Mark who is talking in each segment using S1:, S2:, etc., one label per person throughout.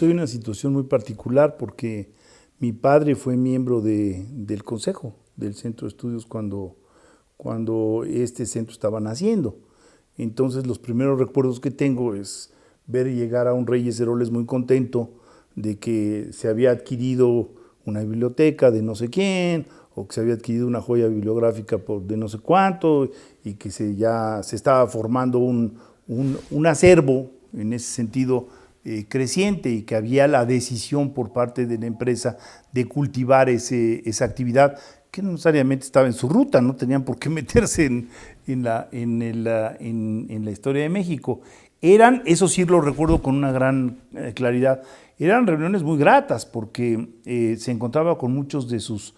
S1: estoy en una situación muy particular porque mi padre fue miembro del consejo del Centro de Estudios cuando este centro estaba naciendo. Entonces los primeros recuerdos que tengo es ver llegar a un Reyes Heroles muy contento de que se había adquirido una biblioteca de no sé quién, o que se había adquirido una joya bibliográfica de no sé cuánto, y que ya se estaba formando un acervo en ese sentido creciente, y que había la decisión por parte de la empresa de cultivar esa actividad que no necesariamente estaba en su ruta, no tenían por qué meterse en la historia de México. Eso sí lo recuerdo con una gran claridad, eran reuniones muy gratas porque se encontraba con muchos de sus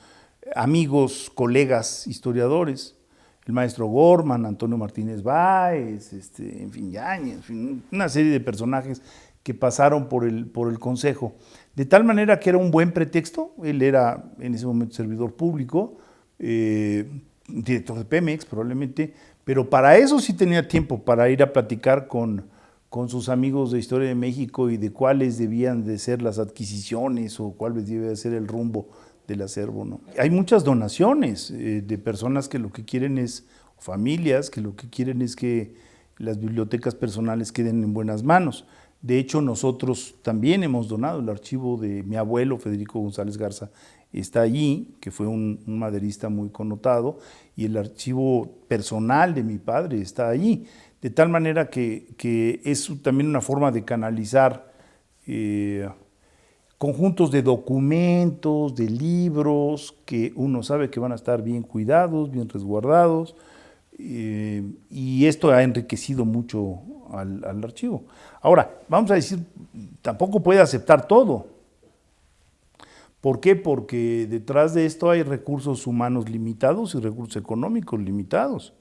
S1: amigos, colegas, historiadores, el maestro Gorman, Antonio Martínez Báez, en fin, Yáñez, en fin, una serie de personajes que pasaron por el consejo, de tal manera que era un buen pretexto. Él era en ese momento servidor público, director de Pemex probablemente, pero para eso sí tenía tiempo para ir a platicar con sus amigos de Historia de México y de cuáles debían de ser las adquisiciones o cuál debía de ser el rumbo del acervo, ¿no? Hay muchas donaciones de personas que lo que quieren es, familias que lo que quieren es que las bibliotecas personales queden en buenas manos. De hecho, nosotros también hemos donado el archivo de mi abuelo, Federico González Garza, está allí, que fue un maderista muy connotado, y el archivo personal de mi padre está allí, de tal manera que es también una forma de canalizar conjuntos de documentos, de libros, que uno sabe que van a estar bien cuidados, bien resguardados, y esto ha enriquecido mucho al archivo. Ahora, vamos a decir, tampoco puede aceptar todo. ¿Por qué? Porque detrás de esto hay recursos humanos limitados y recursos económicos limitados.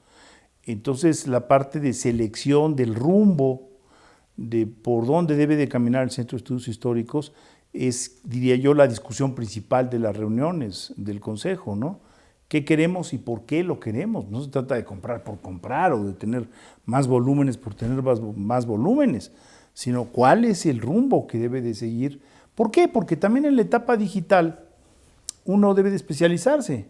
S1: Entonces, la parte de selección del rumbo, de por dónde debe de caminar el Centro de Estudios Históricos, es, diría yo, la discusión principal de las reuniones del Consejo, ¿no? ¿Qué queremos y por qué lo queremos? No se trata de comprar por comprar o de tener más volúmenes por tener más volúmenes, sino cuál es el rumbo que debe de seguir. ¿Por qué? Porque también en la etapa digital uno debe de especializarse.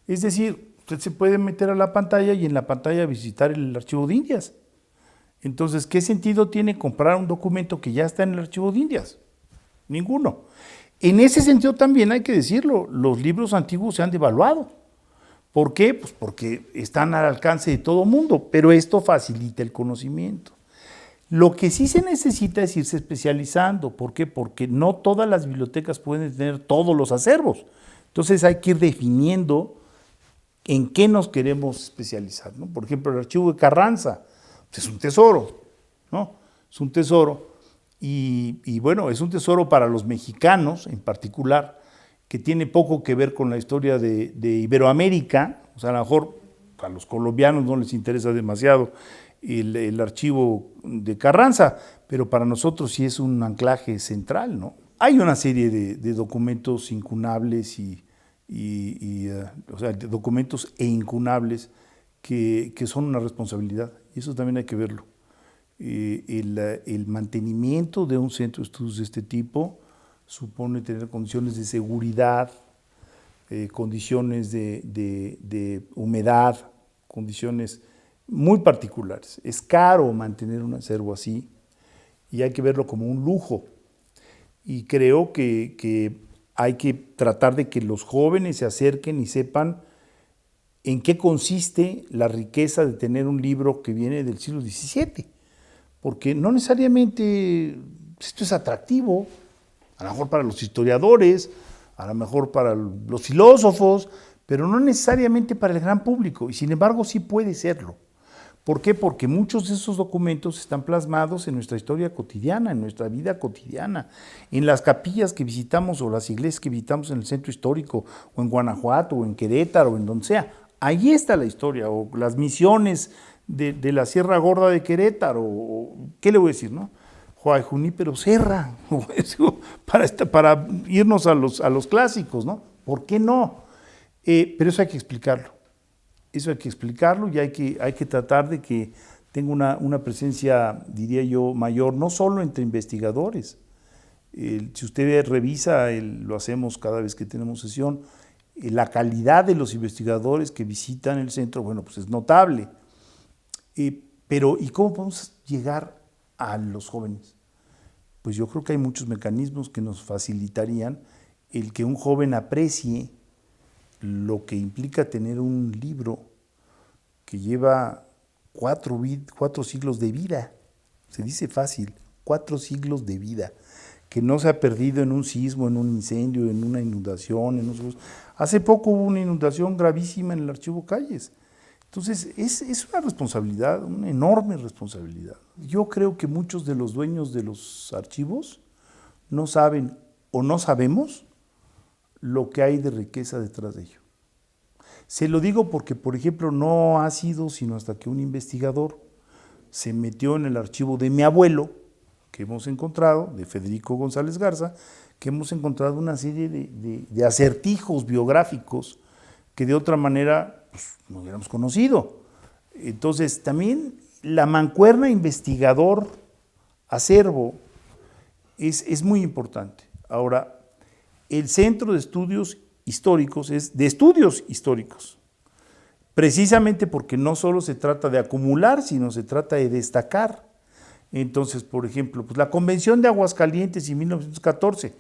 S1: Es decir, usted se puede meter a la pantalla y en la pantalla visitar el archivo de Indias. Entonces, ¿qué sentido tiene comprar un documento que ya está en el archivo de Indias? Ninguno. En ese sentido también hay que decirlo, los libros antiguos se han devaluado. ¿Por qué? Pues porque están al alcance de todo mundo, pero esto facilita el conocimiento. Lo que sí se necesita es irse especializando. ¿Por qué? Porque no todas las bibliotecas pueden tener todos los acervos. Entonces hay que ir definiendo en qué nos queremos especializar, ¿no? Por ejemplo, el archivo de Carranza, pues es un tesoro, ¿no? Es un tesoro. Y bueno, es un tesoro para los mexicanos en particular, que tiene poco que ver con la historia de Iberoamérica. O sea, a lo mejor a los colombianos no les interesa demasiado el archivo de Carranza, pero para nosotros sí es un anclaje central, ¿no? Hay una serie de documentos incunables o sea, de documentos incunables que son una responsabilidad, y eso también hay que verlo. El mantenimiento de un centro de estudios de este tipo supone tener condiciones de seguridad, condiciones de humedad, condiciones muy particulares. Es caro mantener un acervo así y hay que verlo como un lujo. Y creo que hay que tratar de que los jóvenes se acerquen y sepan en qué consiste la riqueza de tener un libro que viene del siglo XVII. Porque no necesariamente esto es atractivo, a lo mejor para los historiadores, a lo mejor para los filósofos, pero no necesariamente para el gran público, y sin embargo sí puede serlo. ¿Por qué? Porque muchos de esos documentos están plasmados en nuestra historia cotidiana, en nuestra vida cotidiana, en las capillas que visitamos o las iglesias que visitamos en el centro histórico, o en Guanajuato, o en Querétaro, o en donde sea. Ahí está la historia, o las misiones de la Sierra Gorda de Querétaro, o, ¿qué le voy a decir, no? Juan Junípero Serra, para irnos a los clásicos, ¿no? ¿Por qué no? Pero eso hay que explicarlo. Eso hay que explicarlo y hay que tratar de que tenga una presencia, diría yo, mayor, no solo entre investigadores, Si usted revisa, lo hacemos cada vez que tenemos sesión, la calidad de los investigadores que visitan el centro, bueno, pues es notable. Pero, ¿y cómo podemos llegar a los jóvenes? Pues yo creo que hay muchos mecanismos que nos facilitarían el que un joven aprecie lo que implica tener un libro que lleva 4 siglos de vida. Se dice fácil, 4 siglos de vida, que no se ha perdido en un sismo, en un incendio, en una inundación. Hace poco hubo una inundación gravísima en el Archivo Calles. Entonces, es una responsabilidad, una enorme responsabilidad. Yo creo que muchos de los dueños de los archivos no saben o no sabemos lo que hay de riqueza detrás de ello. Se lo digo porque, por ejemplo, no ha sido sino hasta que un investigador se metió en el archivo de mi abuelo, que hemos encontrado, de Federico González Garza, que hemos encontrado una serie de acertijos biográficos que de otra manera pues, no hubiéramos conocido. Entonces, también la mancuerna investigador-acervo es muy importante. Ahora, el Centro de Estudios Históricos es de estudios históricos, precisamente porque no solo se trata de acumular, sino se trata de destacar. Entonces, por ejemplo, pues la Convención de Aguascalientes en 1914,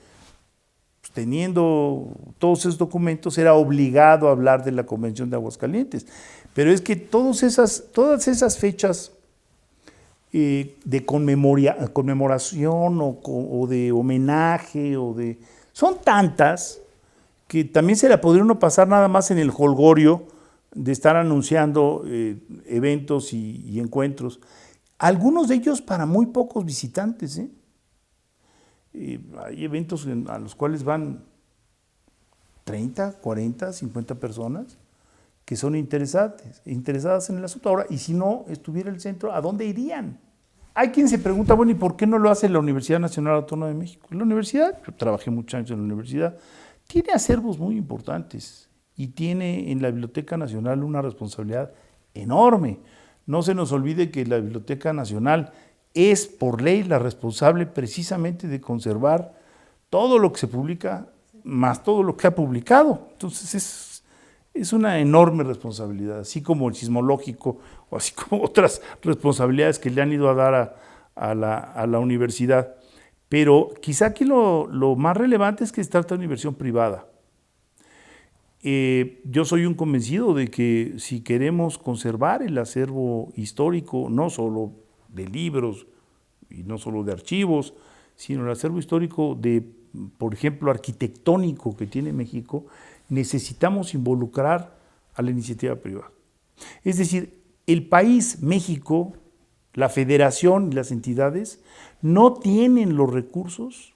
S1: pues teniendo todos esos documentos, era obligado a hablar de la Convención de Aguascalientes. Pero es que todas esas fechas de conmemoración o de homenaje, son tantas que también se la podría uno pasar nada más en el jolgorio de estar anunciando eventos y encuentros. Algunos de ellos para muy pocos visitantes. Hay eventos a los cuales van 30, 40, 50 personas que son interesadas en el asunto. Ahora, y si no estuviera el centro, ¿a dónde irían? Hay quien se pregunta, bueno, ¿y por qué no lo hace la Universidad Nacional Autónoma de México? La universidad, yo trabajé muchos años en la universidad, tiene acervos muy importantes y tiene en la Biblioteca Nacional una responsabilidad enorme. No se nos olvide que la Biblioteca Nacional es por ley la responsable precisamente de conservar todo lo que se publica, más todo lo que ha publicado. Entonces es una enorme responsabilidad, así como el sismológico o así como otras responsabilidades que le han ido a dar a la universidad. Pero quizá aquí lo más relevante es que se trata de una inversión privada. Yo soy un convencido de que si queremos conservar el acervo histórico, no solo de libros y no solo de archivos, sino el acervo histórico por ejemplo, arquitectónico que tiene México, necesitamos involucrar a la iniciativa privada. Es decir, el país, México, la federación y las entidades no tienen los recursos,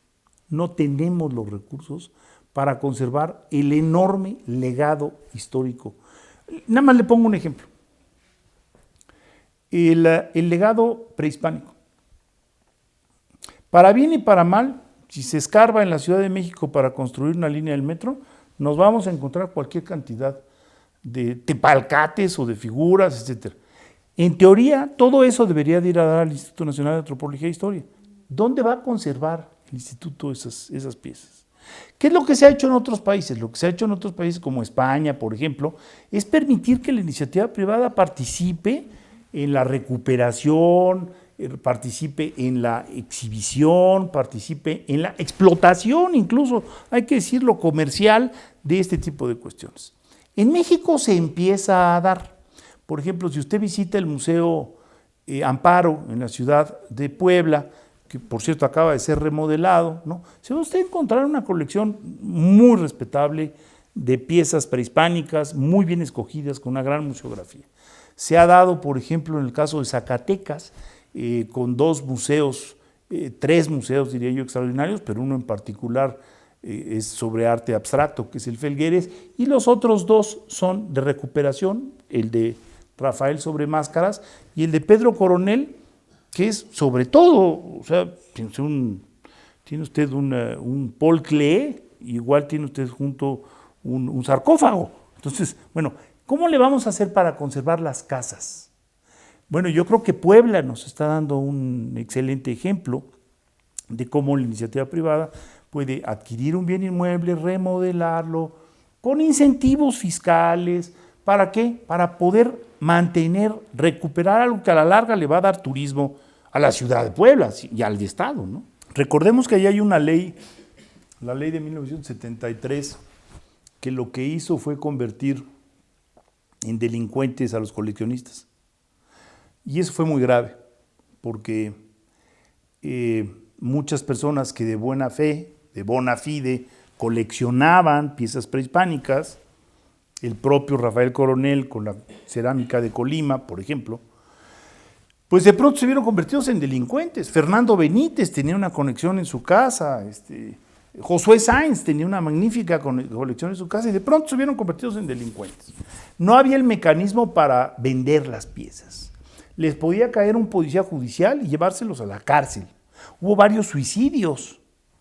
S1: no tenemos los recursos para conservar el enorme legado histórico. Nada más le pongo un ejemplo. El legado prehispánico. Para bien y para mal, si se escarba en la Ciudad de México para construir una línea del metro, nos vamos a encontrar cualquier cantidad de tepalcates o de figuras, etc. En teoría, todo eso debería de ir a dar al Instituto Nacional de Antropología e Historia. ¿Dónde va a conservar el instituto esas piezas? ¿Qué es lo que se ha hecho en otros países? Lo que se ha hecho en otros países como España, por ejemplo, es permitir que la iniciativa privada participe en la recuperación, participe en la exhibición, participe en la explotación, incluso, hay que decirlo, comercial de este tipo de cuestiones. En México se empieza a dar. Por ejemplo, si usted visita el Museo Amparo en la ciudad de Puebla, que por cierto acaba de ser remodelado, ¿no? Se va usted a encontrar una colección muy respetable de piezas prehispánicas, muy bien escogidas, con una gran museografía. Se ha dado, por ejemplo, en el caso de Zacatecas, con 2 museos, 3 museos, diría yo, extraordinarios, pero uno en particular es sobre arte abstracto, que es el Felgueres, y los otros 2 son de recuperación, el de Rafael sobre máscaras y el de Pedro Coronel, que es sobre todo, o sea, tiene usted un Paul Klee, igual tiene usted junto un sarcófago. Entonces, bueno, ¿cómo le vamos a hacer para conservar las casas? Bueno, yo creo que Puebla nos está dando un excelente ejemplo. de cómo la iniciativa privada puede adquirir un bien inmueble, remodelarlo, con incentivos fiscales. ¿Para qué? Para poder mantener, recuperar algo que a la larga le va a dar turismo a la ciudad de Puebla y al estado, ¿no? Recordemos que ahí hay una ley, la ley de 1973, que lo que hizo fue convertir en delincuentes a los coleccionistas. Y eso fue muy grave, porque muchas personas que de buena fe, de bona fide, coleccionaban piezas prehispánicas, el propio Rafael Coronel con la cerámica de Colima, por ejemplo, pues de pronto se vieron convertidos en delincuentes. Fernando Benítez tenía una conexión en su casa, Josué Sáenz tenía una magnífica colección en su casa y de pronto se vieron convertidos en delincuentes. No había el mecanismo para vender las piezas. Les podía caer un policía judicial y llevárselos a la cárcel. Hubo varios suicidios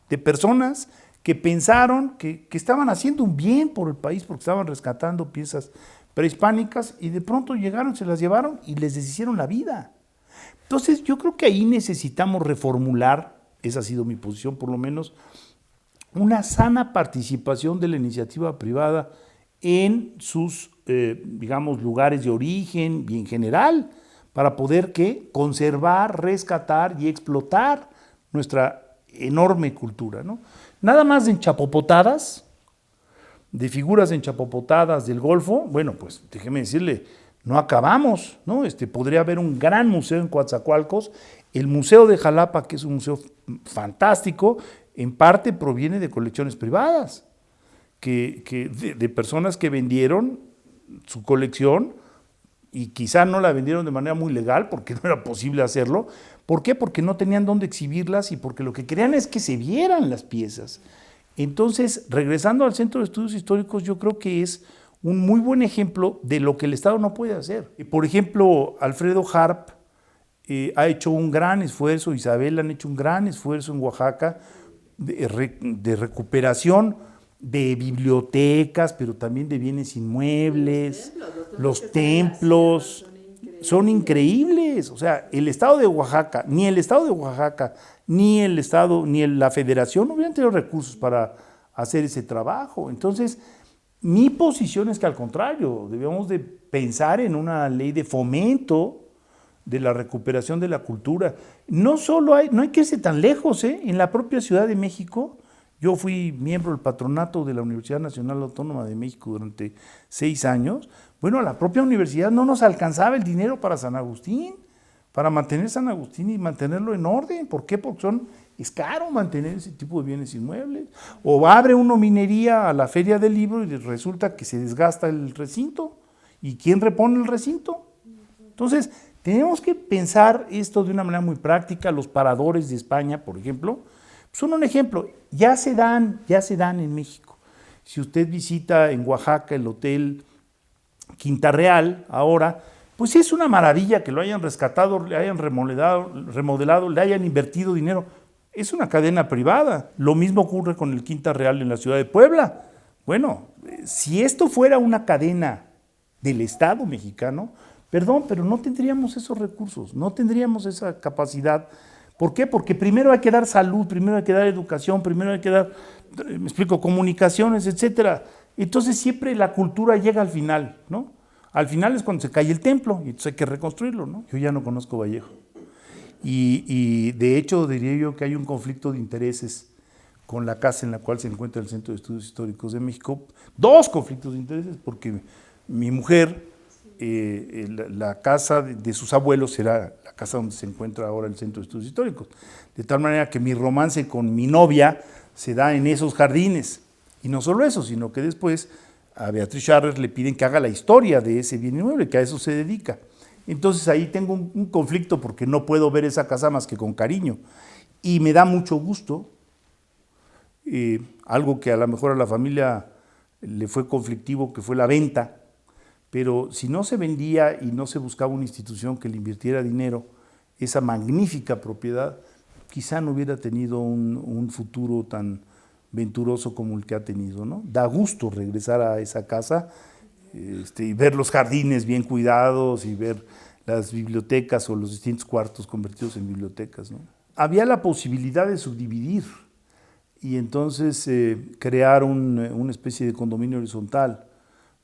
S1: de personas que pensaron que estaban haciendo un bien por el país porque estaban rescatando piezas prehispánicas y de pronto llegaron, se las llevaron y les deshicieron la vida. Entonces yo creo que ahí necesitamos reformular, esa ha sido mi posición por lo menos, una sana participación de la iniciativa privada en sus, digamos, lugares de origen y en general, para poder conservar, rescatar y explotar nuestra enorme cultura, ¿no? Nada más de enchapopotadas, de figuras enchapopotadas del Golfo, bueno, pues déjeme decirle, no acabamos, ¿no? Podría haber un gran museo en Coatzacoalcos, el Museo de Jalapa, que es un museo fantástico, en parte proviene de colecciones privadas, de personas que vendieron su colección y quizá no la vendieron de manera muy legal porque no era posible hacerlo. ¿Por qué? Porque no tenían dónde exhibirlas y porque lo que querían es que se vieran las piezas. Entonces, regresando al Centro de Estudios Históricos, yo creo que es un muy buen ejemplo de lo que el Estado no puede hacer. Por ejemplo, Alfredo Harp ha hecho un gran esfuerzo, Isabel han hecho un gran esfuerzo en Oaxaca de recuperación de bibliotecas, pero también de bienes inmuebles. Los templos son increíbles. O sea, el Estado de Oaxaca, ni el Estado de Oaxaca, ni el Estado, ni la Federación no hubieran tenido recursos para hacer ese trabajo. Entonces, mi posición es que al contrario, debemos de pensar en una ley de fomento de la recuperación de la cultura. No hay que irse tan lejos, en la propia Ciudad de México. Yo fui miembro del patronato de la Universidad Nacional Autónoma de México durante 6 años. Bueno, a la propia universidad no nos alcanzaba el dinero para San Agustín, para mantener San Agustín y mantenerlo en orden. ¿Por qué? Porque es caro mantener ese tipo de bienes inmuebles. O abre uno minería a la Feria del Libro y resulta que se desgasta el recinto. ¿Y quién repone el recinto? Entonces, tenemos que pensar esto de una manera muy práctica. Los paradores de España, por ejemplo, son un ejemplo. Ya se dan en México. Si usted visita en Oaxaca el Hotel Quinta Real ahora, pues es una maravilla que lo hayan rescatado, le hayan remodelado, le hayan invertido dinero. Es una cadena privada. Lo mismo ocurre con el Quinta Real en la ciudad de Puebla. Bueno, si esto fuera una cadena del Estado mexicano, perdón, pero no tendríamos esos recursos, no tendríamos esa capacidad. ¿Por qué? Porque primero hay que dar salud, primero hay que dar educación, primero hay que dar, me explico, comunicaciones, etcétera. Entonces siempre la cultura llega al final, ¿no? Al final es cuando se cae el templo y entonces hay que reconstruirlo, ¿no? Yo ya no conozco Vallejo. Y de hecho diría yo que hay un conflicto de intereses con la casa en la cual se encuentra el Centro de Estudios Históricos de México. 2 conflictos de intereses, porque mi mujer, la casa de sus abuelos será la casa donde se encuentra ahora el Centro de Estudios Históricos. De tal manera que mi romance con mi novia se da en esos jardines. Y no solo eso, sino que después a Beatriz Scharrer le piden que haga la historia de ese bien inmueble, que a eso se dedica. Entonces ahí tengo un conflicto porque no puedo ver esa casa más que con cariño. Y me da mucho gusto, algo que a lo mejor a la familia le fue conflictivo, que fue la venta, pero si no se vendía y no se buscaba una institución que le invirtiera dinero, esa magnífica propiedad, quizá no hubiera tenido un futuro tan venturoso como el que ha tenido, ¿no? Da gusto regresar a esa casa y ver los jardines bien cuidados y ver las bibliotecas o los distintos cuartos convertidos en bibliotecas, ¿no? había la posibilidad de subdividir y entonces crear una especie de condominio horizontal,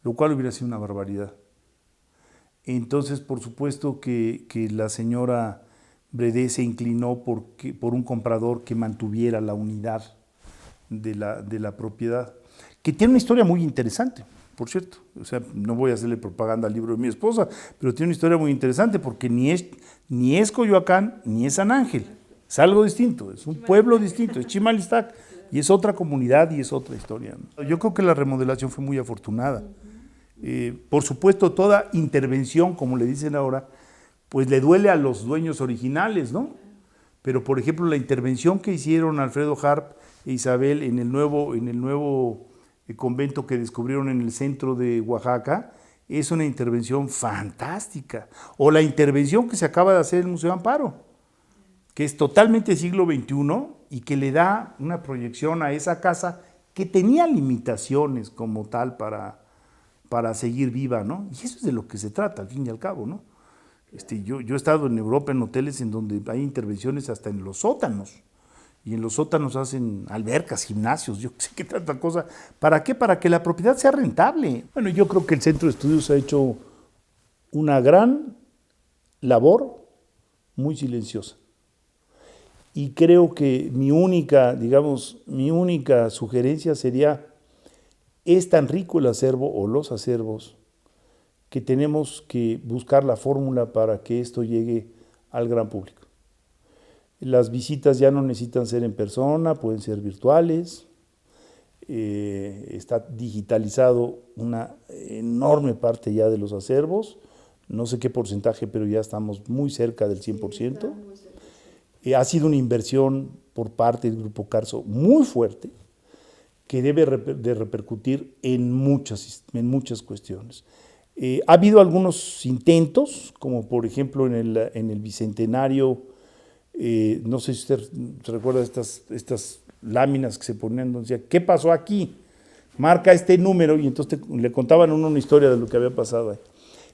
S1: lo cual hubiera sido una barbaridad. Entonces, por supuesto que la señora Bredé se inclinó por un comprador que mantuviera la unidad de la propiedad, que tiene una historia muy interesante, por cierto. O sea, no voy a hacerle propaganda al libro de mi esposa, pero tiene una historia muy interesante porque ni es Coyoacán ni es San Ángel. Es algo distinto, es un pueblo distinto, es Chimalistac y es otra comunidad y es otra historia, ¿no? Yo creo que la remodelación fue muy afortunada. Por supuesto, toda intervención, como le dicen ahora, pues le duele a los dueños originales, ¿no? Pero, por ejemplo, la intervención que hicieron Alfredo Harp e Isabel en el nuevo convento que descubrieron en el centro de Oaxaca, es una intervención fantástica. O la intervención que se acaba de hacer en el Museo Amparo, que es totalmente siglo XXI y que le da una proyección a esa casa que tenía limitaciones como tal para seguir viva, ¿no? Y eso es de lo que se trata, al fin y al cabo, ¿no? Yo he estado en Europa en hoteles en donde hay intervenciones hasta en los sótanos, y en los sótanos hacen albercas, gimnasios, yo sé qué tanta cosa. ¿Para qué? Para que la propiedad sea rentable. Bueno, yo creo que el Centro de Estudios ha hecho una gran labor muy silenciosa. Y creo que mi única sugerencia sería: es tan rico el acervo o los acervos que tenemos que buscar la fórmula para que esto llegue al gran público. Las visitas ya no necesitan ser en persona, pueden ser virtuales. Está digitalizado una enorme parte ya de los acervos, no sé qué porcentaje, pero ya estamos muy cerca del 100%. Ha sido una inversión por parte del Grupo Carso muy fuerte, que debe de repercutir en muchas cuestiones. Ha habido algunos intentos, como por ejemplo en el Bicentenario, no sé si usted se recuerda estas láminas que se ponían donde decía, ¿qué pasó aquí? Marca este número, y entonces le contaban a uno una historia de lo que había pasado ahí.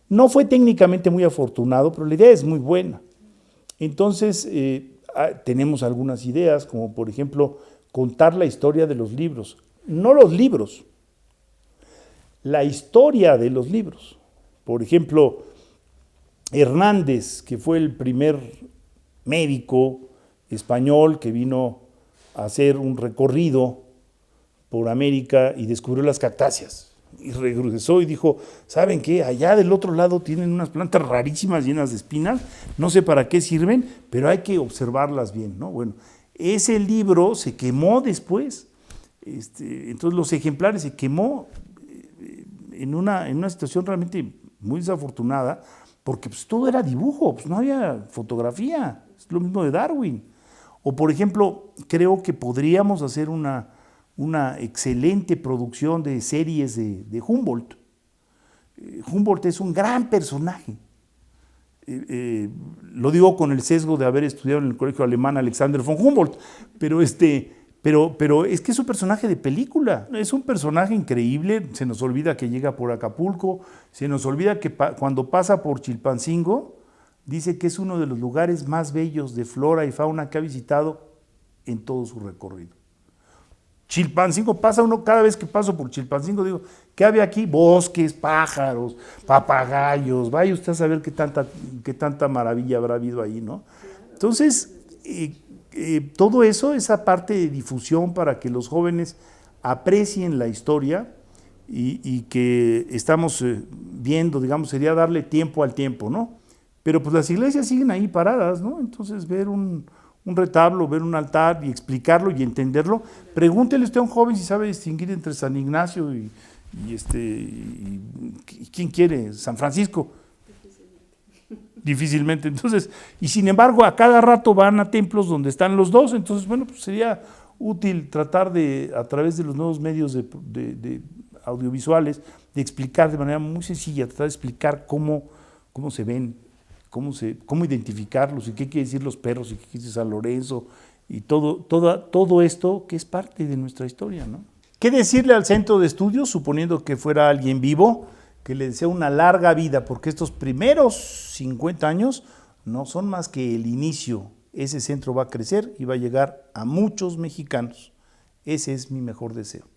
S1: No fue técnicamente muy afortunado, pero la idea es muy buena. Entonces, tenemos algunas ideas, como por ejemplo, contar la historia de los libros. No los libros, la historia de los libros. Por ejemplo, Hernández, que fue el primer médico español que vino a hacer un recorrido por América y descubrió las cactáceas. Y regresó y dijo, ¿saben qué? Allá del otro lado tienen unas plantas rarísimas llenas de espinas, no sé para qué sirven, pero hay que observarlas bien, ¿no? Bueno, ese libro se quemó después. Entonces los ejemplares se quemó en una situación realmente muy desafortunada, porque pues, todo era dibujo, pues, no había fotografía. Es lo mismo de Darwin. O por ejemplo, creo que podríamos hacer una excelente producción de series de Humboldt. Humboldt es un gran personaje. Lo digo con el sesgo de haber estudiado en el colegio alemán Alexander von Humboldt, pero es que es un personaje de película, es un personaje increíble. Se nos olvida que llega por Acapulco, se nos olvida que cuando pasa por Chilpancingo, dice que es uno de los lugares más bellos de flora y fauna que ha visitado en todo su recorrido. Chilpancingo, pasa uno, cada vez que paso por Chilpancingo digo, ¿qué había aquí? Bosques, pájaros, papagayos, vaya usted a saber qué tanta maravilla habrá habido ahí, ¿no? Entonces, todo eso, esa parte de difusión para que los jóvenes aprecien la historia y que estamos viendo, digamos, sería darle tiempo al tiempo, ¿no? Pero pues las iglesias siguen ahí paradas, ¿no? Entonces ver un retablo, ver un altar y explicarlo y entenderlo. Pregúntele usted a un joven si sabe distinguir entre San Ignacio y ¿quién quiere? San Francisco. Difícilmente. Entonces, y sin embargo, a cada rato van a templos donde están los dos. Entonces, bueno, pues sería útil tratar de, a través de los nuevos medios de audiovisuales, de explicar de manera muy sencilla, tratar de explicar cómo se ven, cómo identificarlos y qué quiere decir los perros y qué quiere decir San Lorenzo y todo esto que es parte de nuestra historia, ¿no? ¿Qué decirle al centro de estudios, suponiendo que fuera alguien vivo, que le desea una larga vida, porque estos primeros 50 años no son más que el inicio ese centro va a crecer y va a llegar a muchos mexicanos. Ese es mi mejor deseo.